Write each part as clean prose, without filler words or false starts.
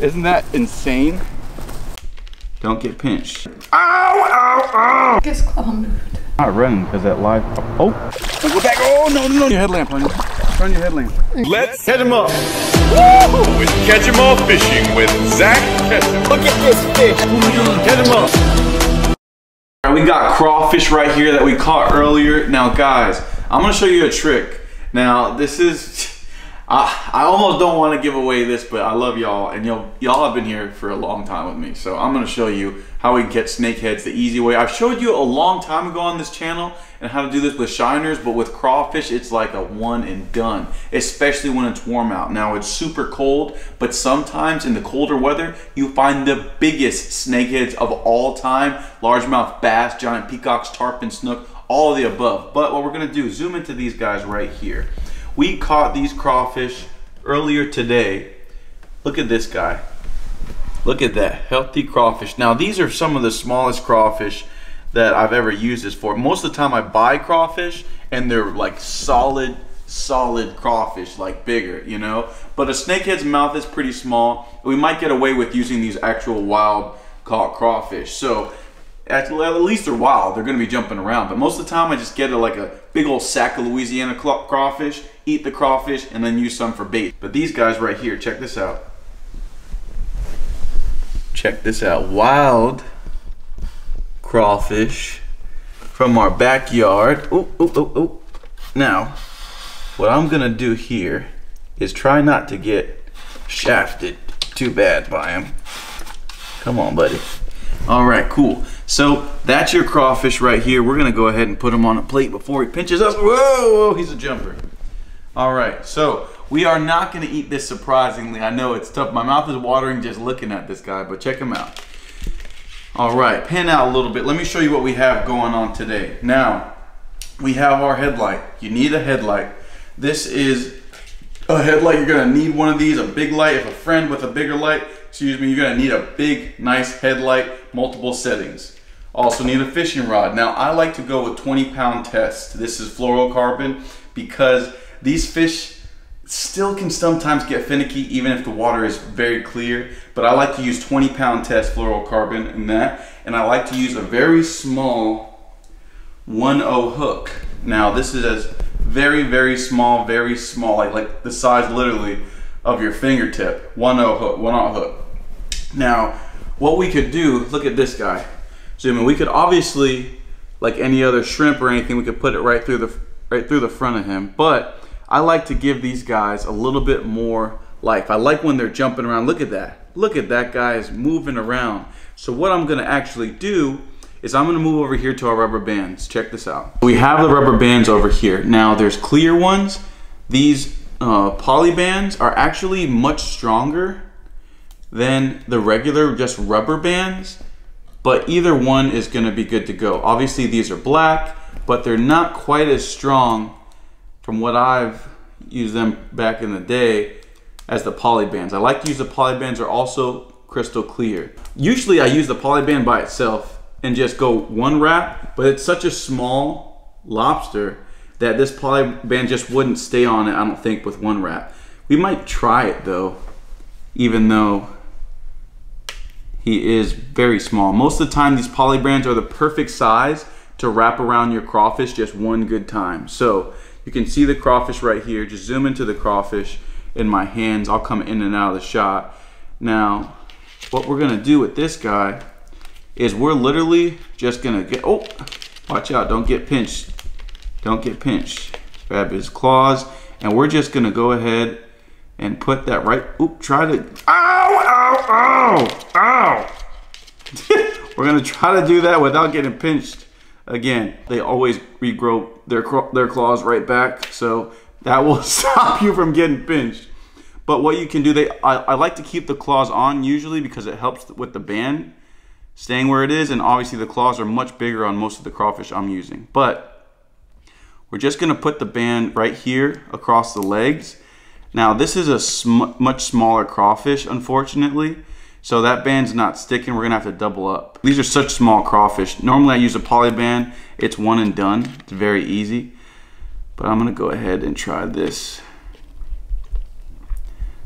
Isn't that insane? Don't get pinched. Ow, ow, ow! His claw moved. Not running because that live. Oh, go back. Oh, no, no, no. Your headlamp, honey. Turn your headlamp. Let's catch him up. Woo! With Catch 'em All Fishing with Zak Catchem. Look at this fish. Catch 'em up. All right, we got crawfish right here that we caught earlier. Now, guys, I'm gonna show you a trick. Now, this is. I almost don't want to give away this, but I love y'all, and y'all have been here for a long time with me. So I'm going to show you how we get snakeheads the easy way. I've showed you a long time ago on this channel and how to do this with shiners, but with crawfish, it's like a one and done, especially when it's warm out. Now, it's super cold, but sometimes in the colder weather, you find the biggest snakeheads of all time, largemouth bass, giant peacocks, tarpon, snook, all of the above. But what we're going to do, zoom into these guys right here. We caught these crawfish earlier today. Look at this guy. Look at that, healthy crawfish. Now, these are some of the smallest crawfish that I've ever used this for. Most of the time I buy crawfish and they're like solid crawfish, like bigger, you know? But a snakehead's mouth is pretty small. We might get away with using these actual wild caught crawfish. So, at least they're wild, they're gonna be jumping around. But most of the time I just get like a big old sack of Louisiana crawfish, eat the crawfish, and then use some for bait. But these guys right here, check this out. Check this out, wild crawfish from our backyard. Ooh, ooh, ooh, ooh. Now, what I'm gonna do here is try not to get shafted too bad by him. Come on, buddy. All right, cool. So that's your crawfish right here. We're gonna go ahead and put him on a plate before he pinches us. Whoa, he's a jumper. All right, so we are not gonna eat this, surprisingly. I know it's tough. My mouth is watering just looking at this guy, but check him out. All right, pan out a little bit. Let me show you what we have going on today. Now, we have our headlight. You need a headlight. This is a headlight. You're gonna need one of these, a big light. If a friend with a bigger light, excuse me, you're gonna need a big, nice headlight, multiple settings. Also need a fishing rod. Now, I like to go with 20-pound test. This is fluorocarbon because these fish still can sometimes get finicky even if the water is very clear, but I like to use 20-pound test fluorocarbon in that, and I like to use a very small 1/0 hook. Now, this is as very small, like the size literally of your fingertip. 1/0 hook, 1/0 hook. Now, what we could do, look at this guy. Zoom in. We could obviously, like any other shrimp or anything, we could put it right through the front of him. But I like to give these guys a little bit more life. I like when they're jumping around. Look at that. Look at that guy is moving around. So what I'm gonna actually do is I'm gonna move over here to our rubber bands. Check this out. We have the rubber bands over here. Now there's clear ones. These poly bands are actually much stronger than the regular just rubber bands, but either one is gonna be good to go. Obviously these are black, but they're not quite as strong from what I've used them back in the day as the poly bands. I like to use the poly bands are also crystal clear. Usually I use the poly band by itself and just go one wrap, but it's such a small lobster that this poly band just wouldn't stay on it, I don't think, with one wrap. We might try it though, even though he is very small. Most of the time these poly bands are the perfect size to wrap around your crawfish just one good time. So you can see the crawfish right here. Just zoom into the crawfish in my hands. I'll come in and out of the shot. Now, what we're gonna do with this guy is we're literally just gonna get, oh, watch out, don't get pinched. Don't get pinched. Grab his claws, and we're just gonna go ahead and put that right, oop, try to, ow, ow, ow, ow. We're gonna try to do that without getting pinched. Again, they always regrow their claws right back, so that will stop you from getting pinched. But what you can do, I like to keep the claws on usually because it helps with the band staying where it is, and obviously the claws are much bigger on most of the crawfish I'm using. But we're just gonna put the band right here across the legs. Now this is a much smaller crawfish, unfortunately, so that band's not sticking. We're gonna have to double up. These are such small crawfish. Normally I use a poly band. It's one and done. It's very easy. But I'm gonna go ahead and try this.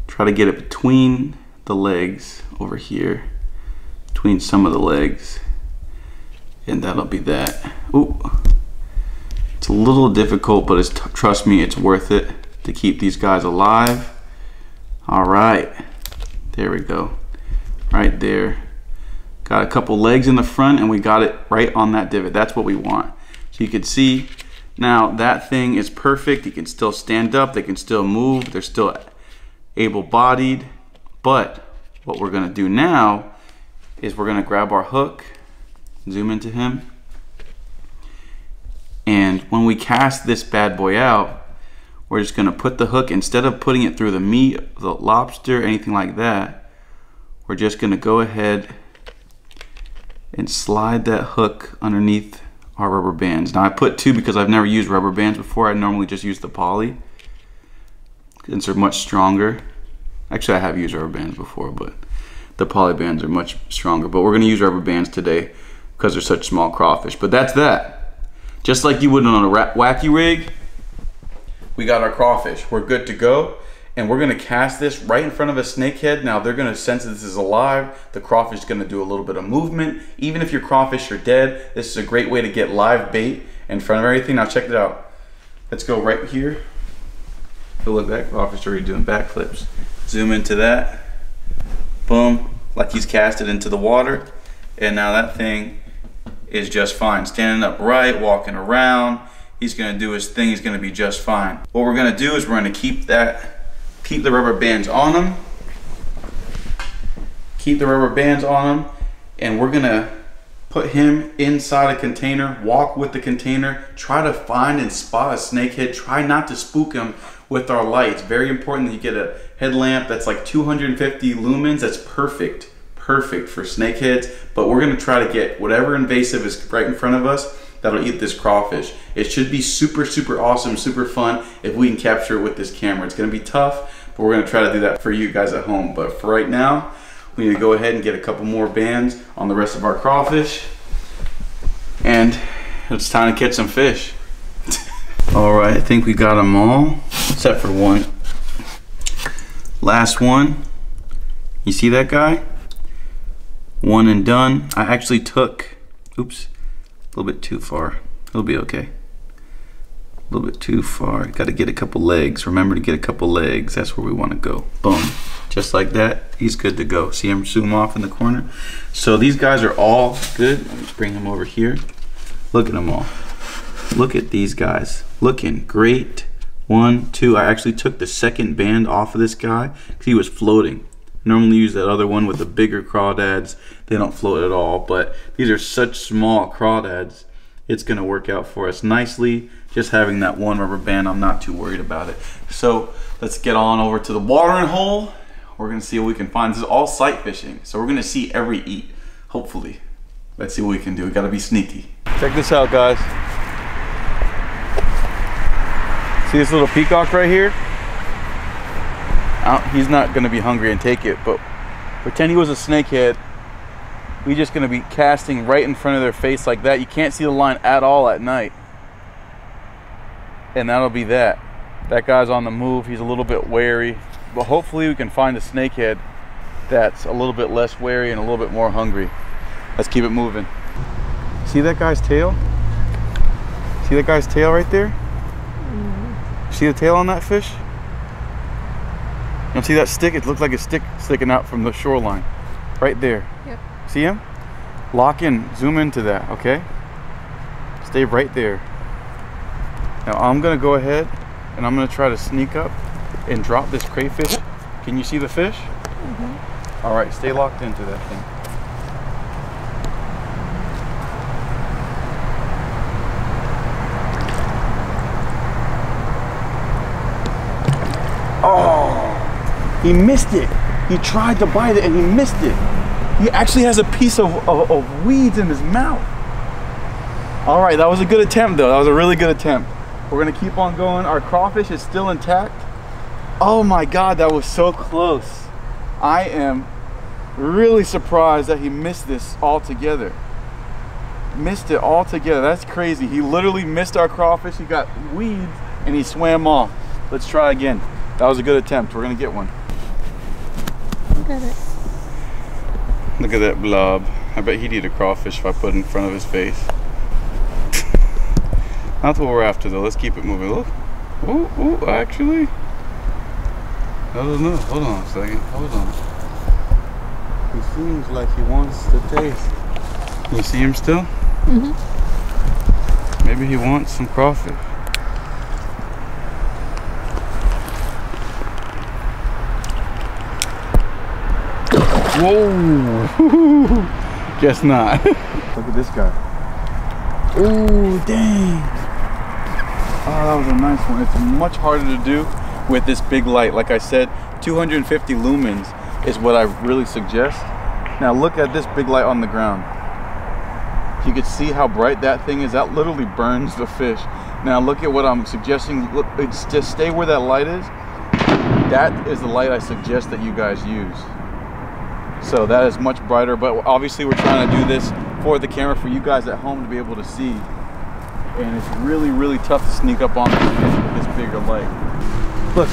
Try to get it between the legs over here, between some of the legs, and that'll be that. Ooh, it's a little difficult, but trust me, it's worth it to keep these guys alive. All right, there we go, right there. Got a couple legs in the front, and we got it right on that divot. That's what we want. So you can see now that thing is perfect. You can still stand up, they can still move, they're still able-bodied. But what we're gonna do now is we're gonna grab our hook, zoom into him, and when we cast this bad boy out, we're just gonna put the hook, instead of putting it through the meat, the lobster, anything like that, we're just gonna go ahead and slide that hook underneath our rubber bands. Now I put 2 because I've never used rubber bands before. I normally just use the poly, since they're much stronger. Actually, I have used rubber bands before, but the poly bands are much stronger. But we're gonna use rubber bands today because they're such small crawfish. But that's that. Just like you would on a wacky rig, we got our crawfish. We're good to go. And we're gonna cast this right in front of a snakehead. Now they're gonna sense that this is alive. The crawfish is gonna do a little bit of movement. Even if your crawfish are dead, this is a great way to get live bait in front of everything. Now check it out. Let's go right here. Look, that crawfish already doing backflips. Zoom into that. Boom, like he's casted into the water. And now that thing is just fine. Standing upright, walking around. He's gonna do his thing, he's gonna be just fine. What we're gonna do is we're gonna keep the rubber bands on him. Keep the rubber bands on him, and we're gonna put him inside a container, walk with the container, try to find and spot a snakehead. Try not to spook him with our lights. Very important that you get a headlamp that's like 250 lumens. That's perfect for snakeheads. But we're gonna try to get whatever invasive is right in front of us that'll eat this crawfish. It should be super, super awesome, super fun if we can capture it with this camera. It's gonna be tough, but we're gonna try to do that for you guys at home. But for right now, we need to go ahead and get a couple more bands on the rest of our crawfish. And it's time to catch some fish. All right, I think we got them all, except for one. Last one. You see that guy? One and done. I actually took, oops, a little bit too far. It'll be okay. A little bit too far. Got to get a couple legs. Remember to get a couple legs. That's where we want to go. Boom. Just like that. He's good to go. See him zoom off in the corner? So these guys are all good. Let me just bring them over here. Look at them all. Look at these guys. Looking great. 1, 2. I actually took the second band off of this guy because he was floating. Normally use that other one with the bigger crawdads. They don't float at all, but these are such small crawdads. It's gonna work out for us nicely. Just having that one rubber band, I'm not too worried about it. So let's get on over to the watering hole. We're gonna see what we can find. This is all sight fishing, so we're gonna see every eat, hopefully. Let's see what we can do. We gotta be sneaky. Check this out, guys. See this little peacock right here? He's not gonna be hungry and take it, but pretend he was a snakehead. We're just gonna be casting right in front of their face like that. You can't see the line at all at night. And that'll be that. That guy's on the move. He's a little bit wary, but hopefully we can find a snakehead that's a little bit less wary and a little bit more hungry. Let's keep it moving. See that guy's tail? See that guy's tail right there? Mm-hmm. See the tail on that fish? You don't see that stick? It looks like a stick sticking out from the shoreline. Right there. Yep. See him? Lock in, zoom into that, okay? Stay right there. Now I'm gonna go ahead and I'm gonna try to sneak up and drop this crayfish. Can you see the fish? Mm-hmm. All right, stay locked into that thing. Oh, he missed it. He tried to bite it and he missed it. He actually has a piece of weeds in his mouth. All right, that was a good attempt though. That was a really good attempt. We're gonna keep on going. Our crawfish is still intact. Oh my God, that was so close. I am really surprised that he missed this altogether. Missed it altogether. That's crazy. He literally missed our crawfish. He got weeds and he swam off. Let's try again. That was a good attempt. We're gonna get one. at it. Look at that blob. I bet he'd eat a crawfish if I put it in front of his face. That's what we're after though. Let's keep it moving. Look. Ooh, ooh, actually. I don't know. Hold on a second. Hold on. He seems like he wants to taste. You see him still? Mm-hmm. Maybe he wants some crawfish. Whoa! Guess not. Look at this guy. Ooh, dang. Oh, that was a nice one. It's much harder to do with this big light. Like I said, 250 lumens is what I really suggest. Now look at this big light on the ground. You can see how bright that thing is. That literally burns the fish. Now look at what I'm suggesting. Look, it's just stay where that light is. That is the light I suggest that you guys use. So that is much brighter, but obviously we're trying to do this for the camera for you guys at home to be able to see. And it's really, really tough to sneak up on this fish with this bigger light. Look,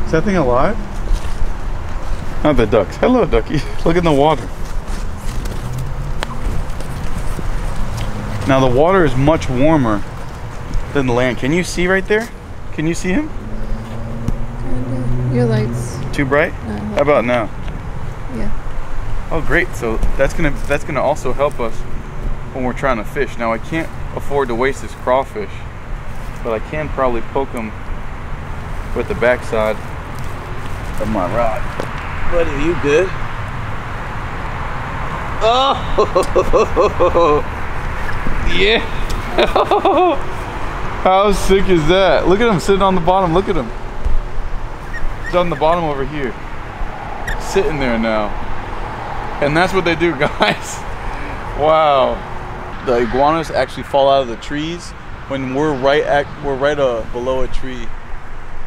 is that thing alive? Not the ducks. Hello, ducky. Look in the water. Now the water is much warmer than the land. Can you see right there? Can you see him? Kinda. Your light's Too bright? How about now? Yeah. Oh great, so that's gonna also help us when we're trying to fish. Now I can't afford to waste this crawfish, but I can probably poke him with the backside of my rod. Buddy, you good? Oh yeah. How sick is that? Look at him sitting on the bottom. Look at him. He's on the bottom over here, sitting there now. And that's what they do, guys. Wow. The iguanas actually fall out of the trees when we're right below a tree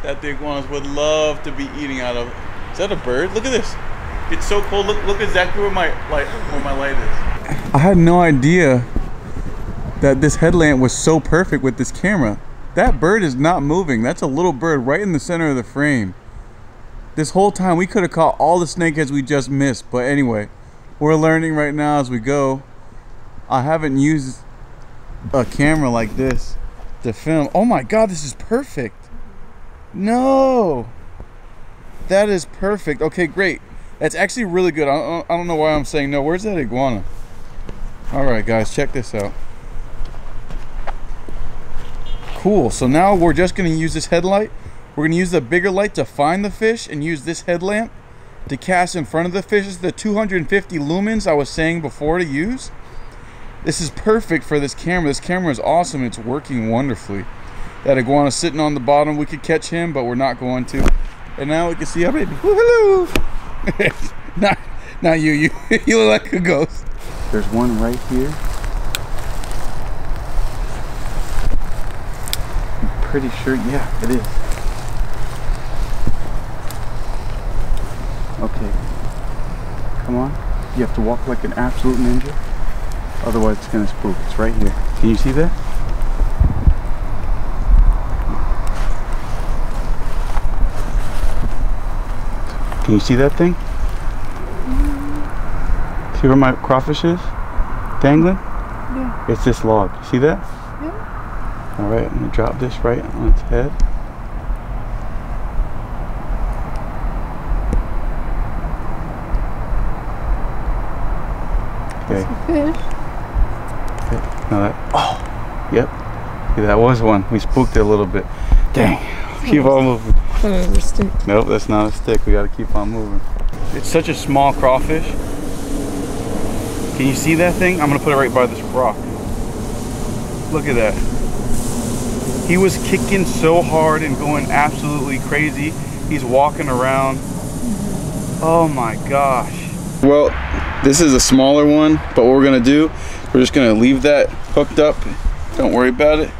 that the iguanas would love to be eating out of. Is that a bird? Look at this. It's so cold. Look exactly where my light is. I had no idea that this headlamp was so perfect with this camera. That bird is not moving. That's a little bird right in the center of the frame. This whole time we could have caught all the snakeheads we just missed, but anyway, we're learning right now as we go. I haven't used a camera like this to film. Oh my God, this is perfect. No, that is perfect. Okay, great. That's actually really good. I don't know why I'm saying no. Where's that iguana? All right, guys, check this out. Cool, so now we're just gonna use this headlight. We're gonna use the bigger light to find the fish and use this headlamp to cast in front of the fish. This is the 250 lumens I was saying before to use. This is perfect for this camera. This camera is awesome. It's working wonderfully. That iguana sitting on the bottom. We could catch him, but we're not going to. And now we can see our baby. Hello. not you. You look like a ghost. There's one right here. I'm pretty sure. Yeah, it is. Okay. Come on. You have to walk like an absolute ninja. Otherwise it's gonna spook. It's right here. Can you see that? Can you see that thing? See where my crawfish is? Dangling? Yeah. It's this log. You see that? Yeah. Alright, I'm gonna drop this right on its head. Okay. Fish. Now that, oh, yep. See, that was one. We spooked it a little bit. Dang. Keep on moving. That was a stick. Nope, that's not a stick. We got to keep on moving. It's such a small crawfish. Can you see that thing? I'm going to put it right by this rock. Look at that. He was kicking so hard and going absolutely crazy. He's walking around. Oh my gosh. Well, this is a smaller one, but what we're gonna do, we're just gonna leave that hooked up. Don't worry about it.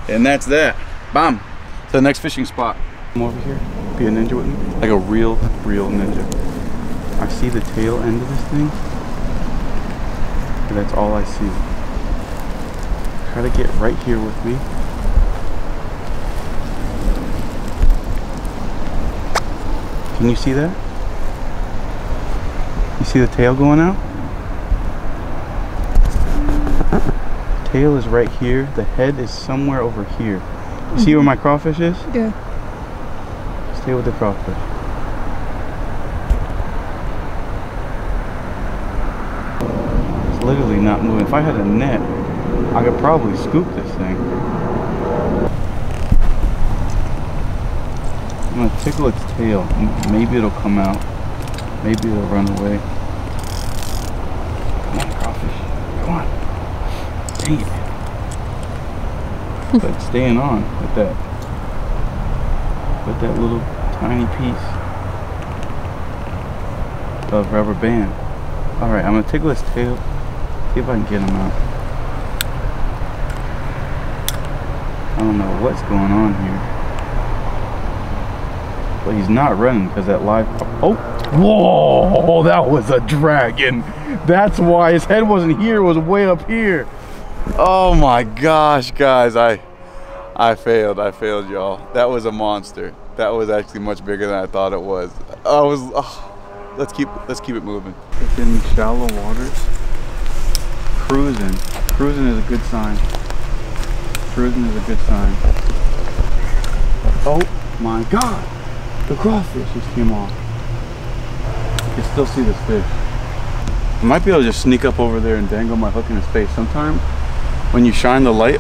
And that's that. Bam. To the next fishing spot. Come over here. Be a ninja with me. Like a real ninja. I see the tail end of this thing. And that's all I see. Try to get right here with me. Can you see that? You see the tail going out? Tail is right here. The head is somewhere over here. You see where my crawfish is? Yeah. Stay with the crawfish. It's literally not moving. If I had a net, I could probably scoop this thing. I'm gonna tickle its tail. Maybe it'll come out. Maybe it'll run away. Come on, crawfish. Come on. Dang it. But it's staying on with that little tiny piece of rubber band. Alright, I'm gonna tickle his tail. See if I can get him out. I don't know what's going on here. But he's not running because that live... Oh! Whoa! That was a dragon! That's why his head wasn't here, it was way up here. Oh my gosh, guys, I failed, y'all. That was a monster. That was actually much bigger than I thought it was. Let's keep it moving. It's in shallow waters. Cruising. Cruising is a good sign. Cruising is a good sign. Oh my god! The crawfish just came off. You can still see this fish. I might be able to just sneak up over there and dangle my hook in his face. Sometimes when you shine the light,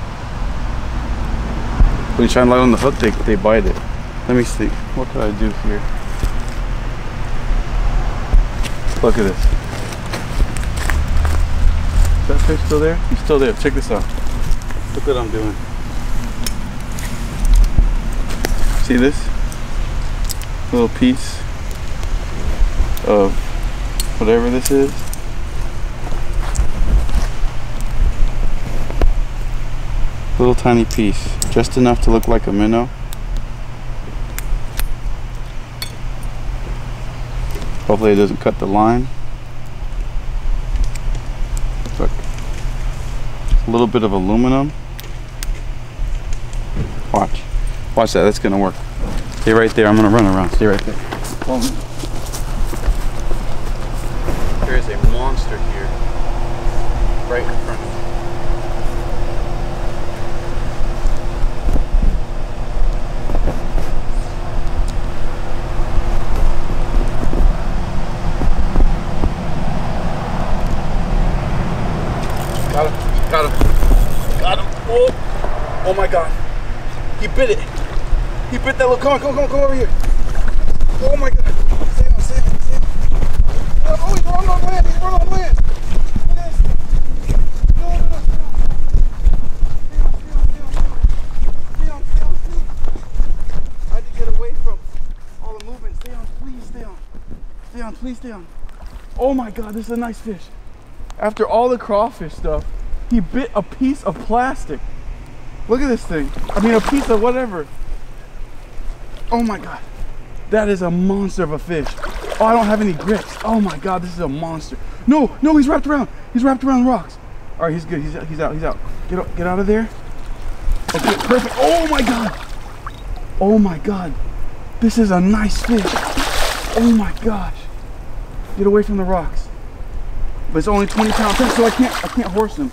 on the hook, they bite it. Let me see. What can I do here? Look at this. Is that fish still there? He's still there. Check this out. Look what I'm doing. See this? Little piece of whatever this is. Little tiny piece, just enough to look like a minnow. Hopefully it doesn't cut the line. Look, a little bit of aluminum. Watch that, that's gonna work. Stay right there, I'm gonna run around, stay right there. There is a monster here, right in front of me. Got him. Oh my god. He bit it. He bit that little, come over here. Oh my god. Stay on. Oh, he's running on land. Look at this. No. Stay on. I had to get away from all the movement. Stay on, please stay on. Oh my god, this is a nice fish. After all the crawfish stuff, he bit a piece of plastic. Look at this thing. I mean, a piece of whatever. Oh my god. That is a monster of a fish. Oh, I don't have any grips. Oh my god, this is a monster. No, he's wrapped around. He's wrapped around rocks. All right, he's good. He's out. Get out of there. Okay, perfect. Oh my god. This is a nice fish. Oh my gosh. Get away from the rocks. But it's only 20 pounds, so I can't horse him.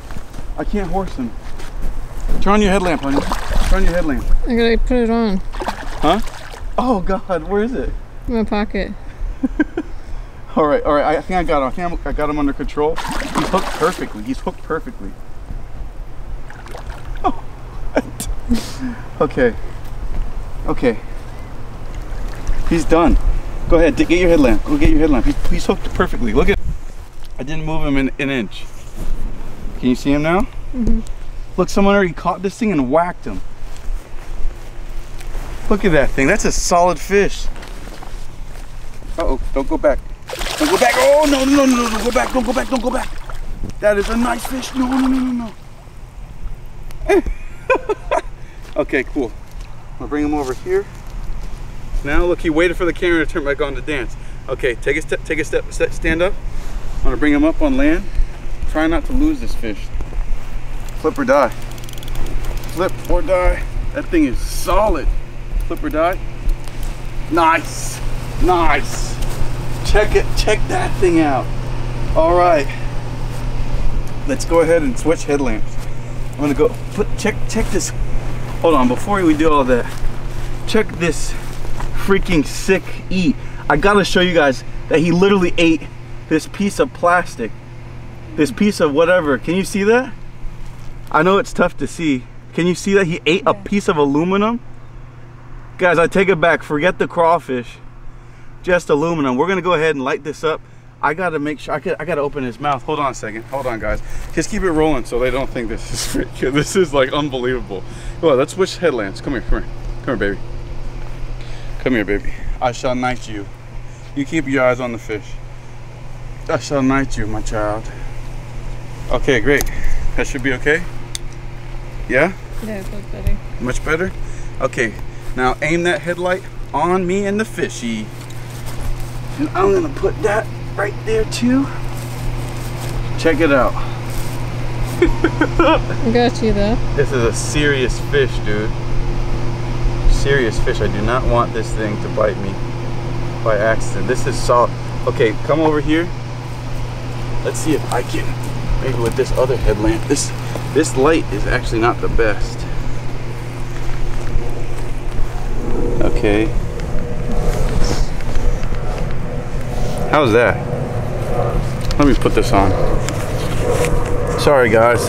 Turn on your headlamp, honey. Turn on your headlamp. I gotta put it on. Huh? Oh God, where is it? In my pocket. all right. I think I got him. I got him under control. He's hooked perfectly. Oh. Okay. He's done. Go ahead, get your headlamp. Go get your headlamp. He's hooked perfectly. Look at. I didn't move him an inch. Can you see him now? Mm-hmm. Look, someone already caught this thing and whacked him. Look at that thing. That's a solid fish. Uh-oh, don't go back. Don't go back. Oh, no, don't go back. Don't go back. That is a nice fish. No. Okay, cool. I'm gonna bring him over here. Now, look, he waited for the camera to turn back on to dance. Okay, take a step, stand up. I'm gonna bring him up on land. Try not to lose this fish. Flip or die. Flip or die. That thing is solid. Flip or die. Nice. Check that thing out. All right, let's go ahead and switch headlamps. I'm gonna go check this. Hold on, before we do all that, check this freaking sick eat. I gotta show you guys that he literally ate this piece of plastic, this piece of whatever. Can you see that? I know it's tough to see. Can you see that he ate a piece of aluminum? Guys, I take it back, forget the crawfish, just aluminum. We're gonna go ahead and light this up. I gotta make sure, I gotta open his mouth. Hold on a second, hold on guys. Just keep it rolling so they don't think this is fake. This is like unbelievable. Well, let's switch headlamps. Come here, come here. Come here, baby. Come here, baby. I shall knight you. You keep your eyes on the fish. I shall knight you, my child. Okay, great. That should be okay? Yeah? Yeah, it looks better. Much better? Okay, now aim that headlight on me and the fishy. And I'm gonna put that right there too. Check it out. I got you though. This is a serious fish, dude. Serious fish. I do not want this thing to bite me by accident. This is solid. Okay, come over here. Let's see if I can, maybe with this other headlamp. This light is actually not the best. Okay. How's that? Let me put this on. Sorry guys.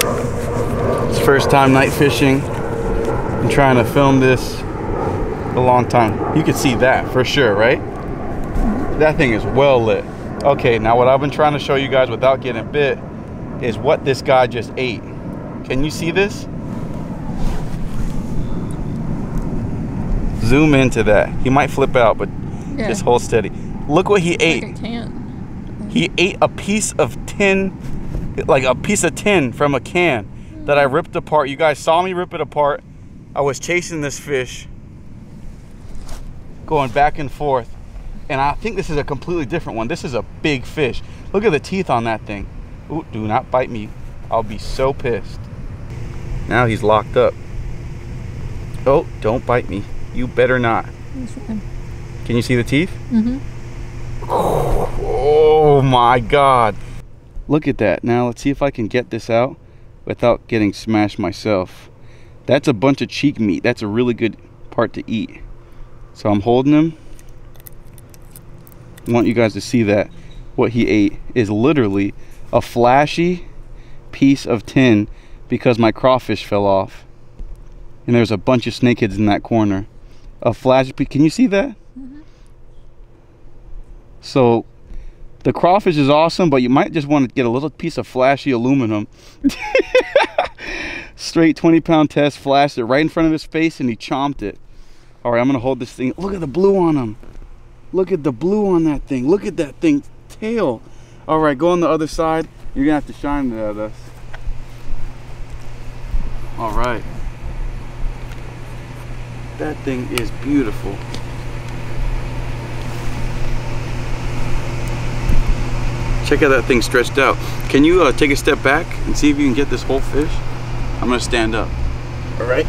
It's first time night fishing. I'm trying to film this a long time. You can see that for sure, right? That thing is well lit. Okay, now what I've been trying to show you guys without getting bit is what this guy just ate. Can you see this? Zoom into that. He might flip out, but just hold steady. Look what he ate. Like I can't. He ate a piece of tin, like a piece of tin from a can that I ripped apart. You guys saw me rip it apart. I was chasing this fish, going back and forth, and I think this is a completely different one. This is a big fish. Look at the teeth on that thing. Ooh, do not bite me. I'll be so pissed. Now he's locked up. Oh, don't bite me. You better not. Can you see the teeth? Mm-hmm. Oh my God. Look at that. Now let's see if I can get this out without getting smashed myself. That's a bunch of cheek meat. That's a really good part to eat. So I'm holding him. I want you guys to see that what he ate is literally a flashy piece of tin because my crawfish fell off. And there's a bunch of snakeheads in that corner. A flashy piece. Can you see that? Mm-hmm. So the crawfish is awesome, but you might just want to get a little piece of flashy aluminum. Straight 20-pound test, flashed it right in front of his face, and he chomped it. All right, I'm gonna hold this thing. Look at the blue on him. Look at the blue on that thing. Look at that thing's tail. All right, go on the other side. You're gonna have to shine it at us. All right. That thing is beautiful. Check out that thing stretched out. Can you take a step back and see if you can get this whole fish? I'm gonna stand up. All right.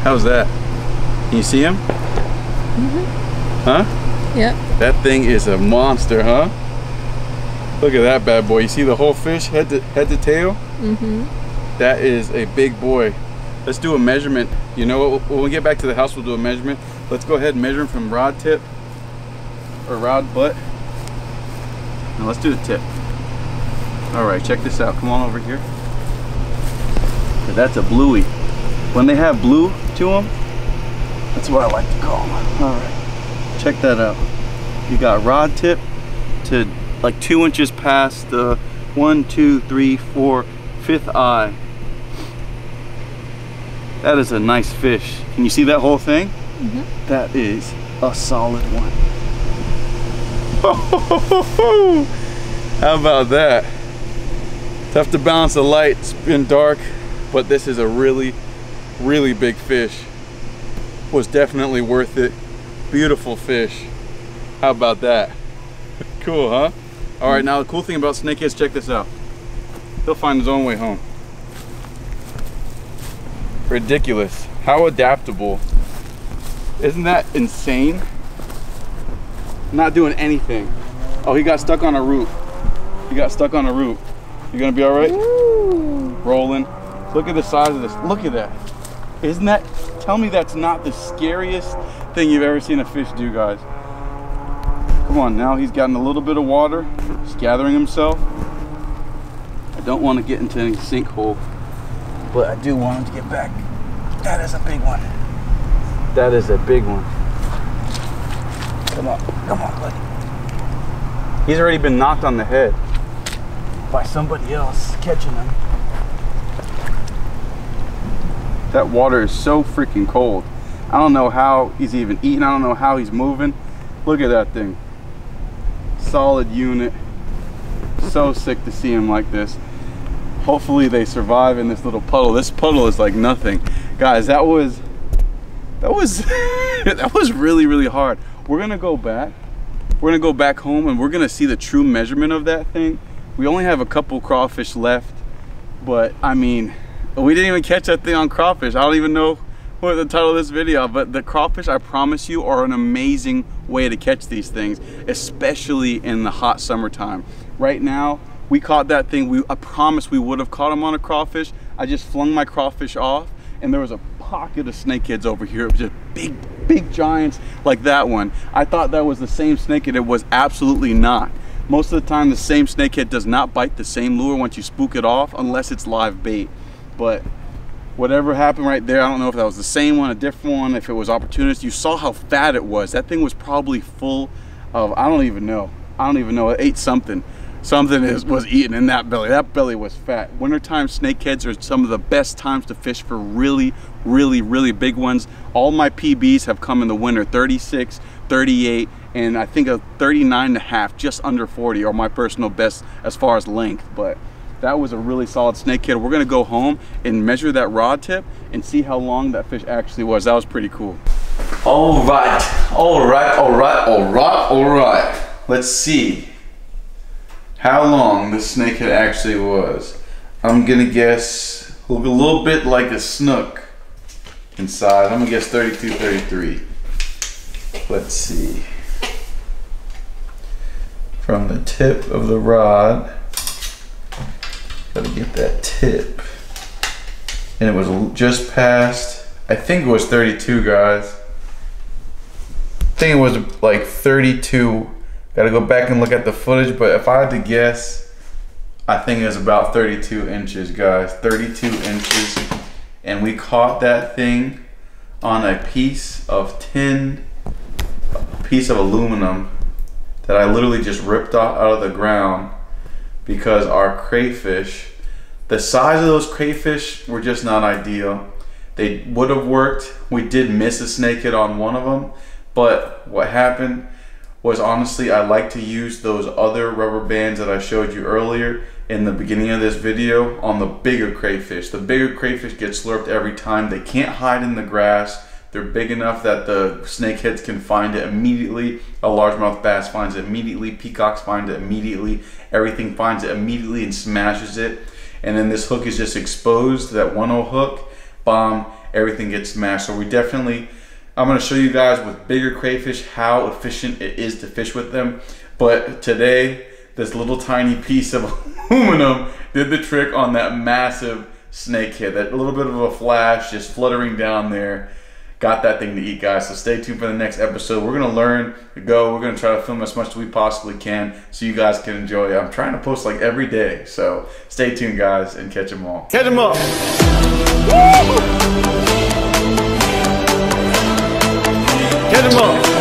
How's that? Can you see him? Mm-hmm. Huh? Yep. That thing is a monster, huh? Look at that bad boy. You see the whole fish, head to tail? Mm-hmm. That is a big boy. Let's do a measurement. You know what? When we get back to the house, we'll do a measurement. Let's go ahead and measure him from rod tip or rod butt. Now let's do the tip. All right, check this out. Come on over here. That's a bluey. When they have blue to them, that's what I like to call them. All right, check that out. You got rod tip to like 2 inches past the 1, 2, 3, 4, 5th eye. That is a nice fish. Can you see that whole thing? Mm-hmm. That is a solid one. How about that? Tough to balance the light. It's been dark, but this is a really big fish. Was definitely worth it. Beautiful fish. How about that? Cool, huh? All right, now the cool thing about snakeheads, check this out. He'll find his own way home. Ridiculous. How adaptable. Isn't that insane? Not doing anything. Oh, he got stuck on a root. He got stuck on a root. You gonna be all right? Ooh. Rolling. Look at the size of this. Look at that. Isn't that, tell me that's not the scariest thing you've ever seen a fish do, guys. Come on, now he's gotten a little bit of water. He's gathering himself. I don't want to get into any sinkhole, but I do want him to get back. That is a big one. That is a big one. Come on, buddy. He's already been knocked on the head by somebody else catching him. That water is so freaking cold. I don't know how he's even eating. I don't know how he's moving. Look at that thing. Solid unit. So sick to see him like this. Hopefully they survive in this little puddle. This puddle is like nothing. Guys, that was that was really, really hard. We're gonna go back. We're gonna go back home and we're gonna see the true measurement of that thing. We only have a couple crawfish left, but I mean, we didn't even catch that thing on crawfish. I don't even know what the title of this video, but the crawfish, I promise you, are an amazing way to catch these things, especially in the hot summertime. Right now, we caught that thing. I promise we would have caught him on a crawfish. I just flung my crawfish off and there was a pocket of snakeheads over here. It was just big giants like that one. I thought that was the same snakehead. It was absolutely not. Most of the time, the same snakehead does not bite the same lure once you spook it off, unless it's live bait. But whatever happened right there, I don't know if that was the same one, a different one, if it was opportunist. You saw how fat it was. That thing was probably full of, I don't even know. It ate something. Something was eaten in that belly. That belly was fat. Wintertime snakeheads are some of the best times to fish for really, really, really big ones. All my PBs have come in the winter, 36, 38, and I think a 39.5, just under 40 are my personal best as far as length. But that was a really solid snakehead. We're gonna go home and measure that rod tip and see how long that fish actually was. That was pretty cool. All right. Let's see how long the snakehead actually was. I'm gonna guess a little bit like a snook inside. I'm gonna guess 32, 33. Let's see. From the tip of the rod, gotta get that tip. And it was just past, I think it was 32, guys. I think it was like 32. Gotta go back and look at the footage, but if I had to guess, I think it was about 32 inches, guys. 32 inches. And we caught that thing on a piece of tin, a piece of aluminum that I literally just ripped out of the ground because our crayfish, the size of those crayfish were just not ideal. They would have worked. We did miss a snakehead on one of them, but what happened was, honestly, I like to use those other rubber bands that I showed you earlier in the beginning of this video on the bigger crayfish. The bigger crayfish get slurped every time. They can't hide in the grass. They're big enough that the snakeheads can find it immediately. A largemouth bass finds it immediately. Peacocks find it immediately. Everything finds it immediately and smashes it. And then this hook is just exposed, that 1-0 hook, bomb, everything gets smashed. So we definitely, I'm gonna show you guys with bigger crayfish how efficient it is to fish with them. But today, this little tiny piece of aluminum did the trick on that massive snakehead. That little bit of a flash just fluttering down there got that thing to eat, guys. So stay tuned for the next episode. We're gonna learn to go. We're gonna try to film as much as we possibly can so you guys can enjoy it. I'm trying to post like every day. So stay tuned, guys, and catch them all. Catch 'em up. Catch 'em up.